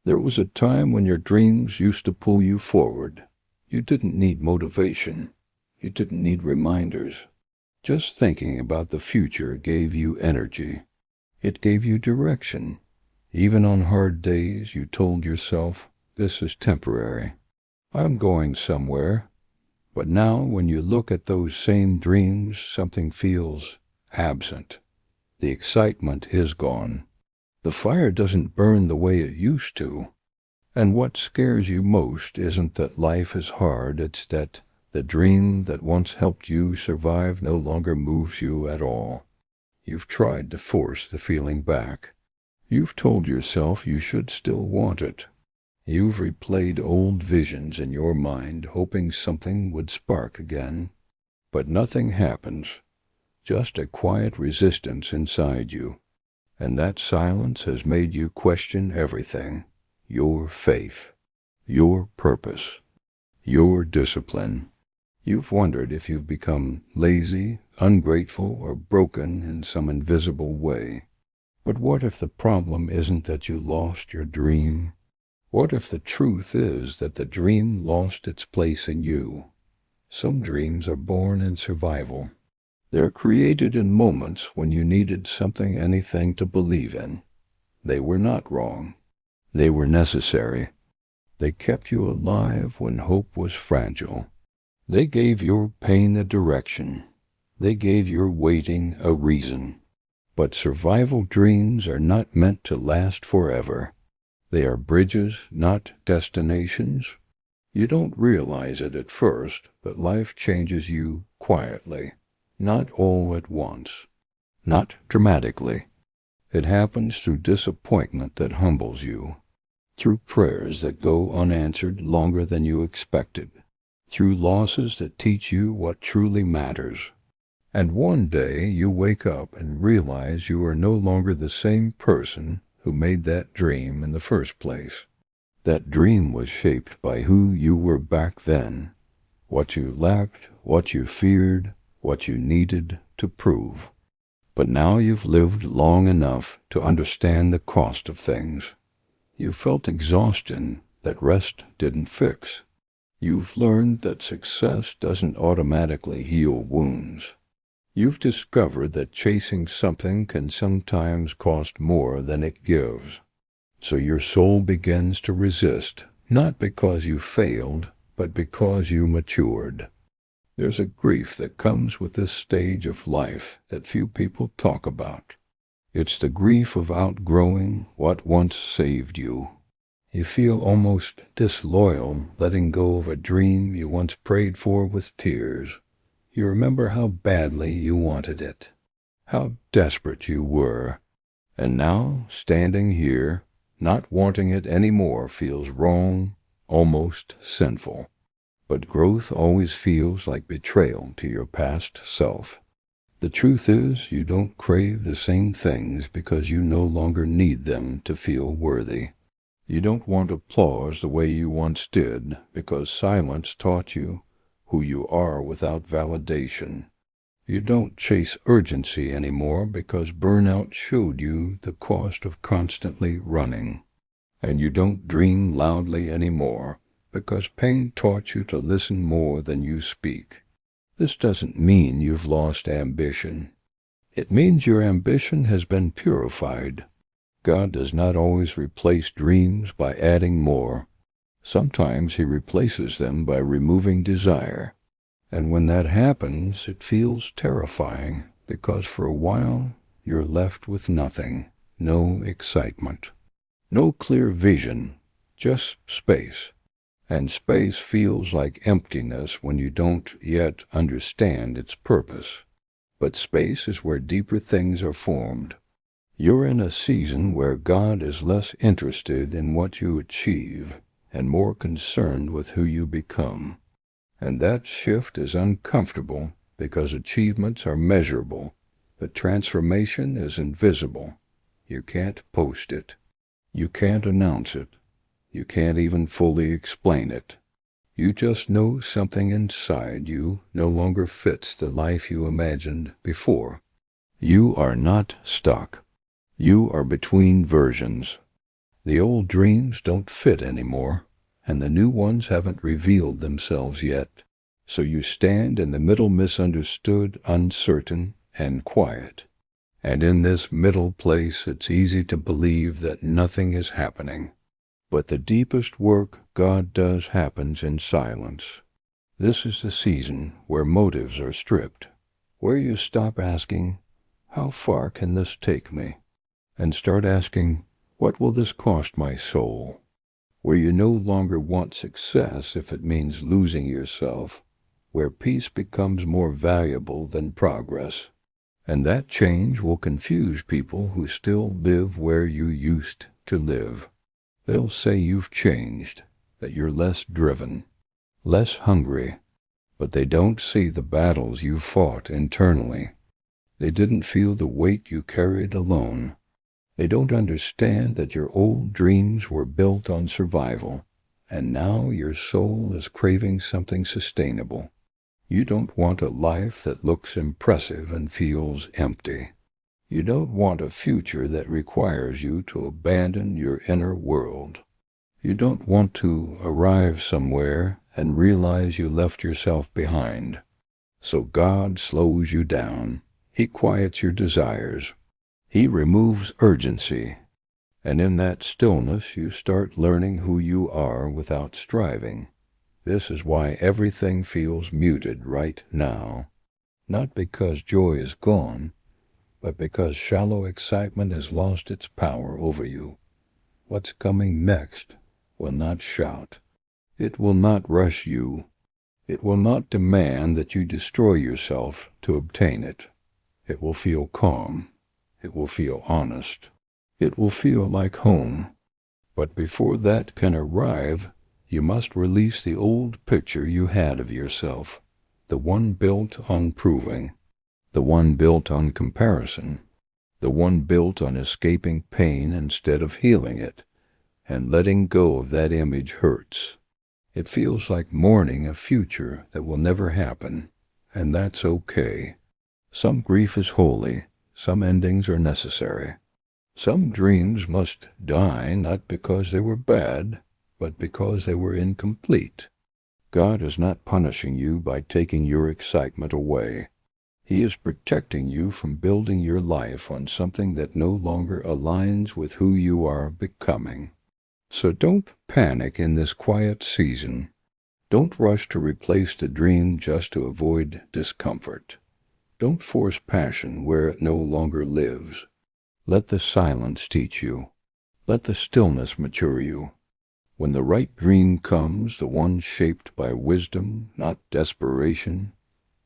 There was a time when your dreams used to pull you forward. You didn't need motivation. You didn't need reminders. Just thinking about the future gave you energy. It gave you direction. Even on hard days, you told yourself, this is temporary. I'm going somewhere. But now, when you look at those same dreams, something feels absent. The excitement is gone. The fire doesn't burn the way it used to. And what scares you most isn't that life is hard, it's that the dream that once helped you survive no longer moves you at all. You've tried to force the feeling back. You've told yourself you should still want it. You've replayed old visions in your mind, hoping something would spark again. But nothing happens, just a quiet resistance inside you. And that silence has made you question everything. Your faith, your purpose, your discipline. You've wondered if you've become lazy, ungrateful, or broken in some invisible way. But what if the problem isn't that you lost your dream? What if the truth is that the dream lost its place in you? Some dreams are born in survival. They're created in moments when you needed anything to believe in. They were not wrong. They were necessary. They kept you alive when hope was fragile. They gave your pain a direction. They gave your waiting a reason. But survival dreams are not meant to last forever. They are bridges, not destinations. You don't realize it at first, but life changes you quietly, not all at once, not dramatically. It happens through disappointment that humbles you, through prayers that go unanswered longer than you expected, through losses that teach you what truly matters. And one day you wake up and realize you are no longer the same person who made that dream in the first place. That dream was shaped by who you were back then, what you lacked, what you feared, what you needed to prove. But now you've lived long enough to understand the cost of things. You've felt exhaustion that rest didn't fix. You've learned that success doesn't automatically heal wounds. You've discovered that chasing something can sometimes cost more than it gives. So your soul begins to resist, not because you failed, but because you matured. There's a grief that comes with this stage of life that few people talk about. It's the grief of outgrowing what once saved you. You feel almost disloyal letting go of a dream you once prayed for with tears. You remember how badly you wanted it, how desperate you were, and now, standing here, not wanting it anymore feels wrong, almost sinful. But growth always feels like betrayal to your past self. The truth is, you don't crave the same things because you no longer need them to feel worthy. You don't want applause the way you once did because silence taught you who you are without validation. You don't chase urgency anymore because burnout showed you the cost of constantly running. And you don't dream loudly anymore because pain taught you to listen more than you speak. This doesn't mean you've lost ambition. It means your ambition has been purified. God does not always replace dreams by adding more. Sometimes he replaces them by removing desire. And when that happens, it feels terrifying, because for a while you're left with nothing, no excitement, no clear vision, just space. And space feels like emptiness when you don't yet understand its purpose. But space is where deeper things are formed. You're in a season where God is less interested in what you achieve and more concerned with who you become. And that shift is uncomfortable because achievements are measurable, but transformation is invisible. You can't post it. You can't announce it. You can't even fully explain it. You just know something inside you no longer fits the life you imagined before. You are not stuck. You are between versions. The old dreams don't fit anymore, and the new ones haven't revealed themselves yet. So you stand in the middle, misunderstood, uncertain, and quiet. And in this middle place it's easy to believe that nothing is happening. But the deepest work God does happens in silence. This is the season where motives are stripped, where you stop asking, "How far can this take me?" and start asking, "What will this cost my soul?" Where you no longer want success if it means losing yourself, where peace becomes more valuable than progress. And that change will confuse people who still live where you used to live. They'll say you've changed, that you're less driven, less hungry, but they don't see the battles you fought internally. They didn't feel the weight you carried alone. They don't understand that your old dreams were built on survival, and now your soul is craving something sustainable. You don't want a life that looks impressive and feels empty. You don't want a future that requires you to abandon your inner world. You don't want to arrive somewhere and realize you left yourself behind. So God slows you down. He quiets your desires. He removes urgency. And in that stillness you start learning who you are without striving. This is why everything feels muted right now. Not because joy is gone, but because shallow excitement has lost its power over you. What's coming next will not shout. It will not rush you. It will not demand that you destroy yourself to obtain it. It will feel calm. It will feel honest. It will feel like home. But before that can arrive, you must release the old picture you had of yourself, the one built on proving, the one built on comparison, the one built on escaping pain instead of healing it, and letting go of that image hurts. It feels like mourning a future that will never happen, and that's okay. Some grief is holy, some endings are necessary. Some dreams must die not because they were bad, but because they were incomplete. God is not punishing you by taking your excitement away. He is protecting you from building your life on something that no longer aligns with who you are becoming. So don't panic in this quiet season. Don't rush to replace the dream just to avoid discomfort. Don't force passion where it no longer lives. Let the silence teach you. Let the stillness mature you. When the right dream comes, the one shaped by wisdom, not desperation,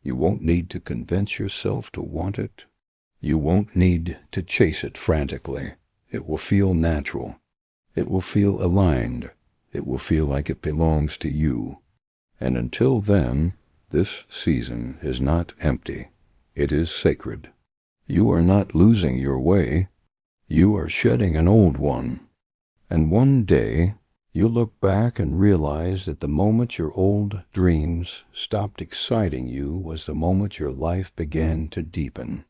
you won't need to convince yourself to want it. You won't need to chase it frantically. It will feel natural. It will feel aligned. It will feel like it belongs to you. And until then, this season is not empty. It is sacred. You are not losing your way. You are shedding an old one. And one day, you'll look back and realize that the moment your old dreams stopped exciting you was the moment your life began to deepen.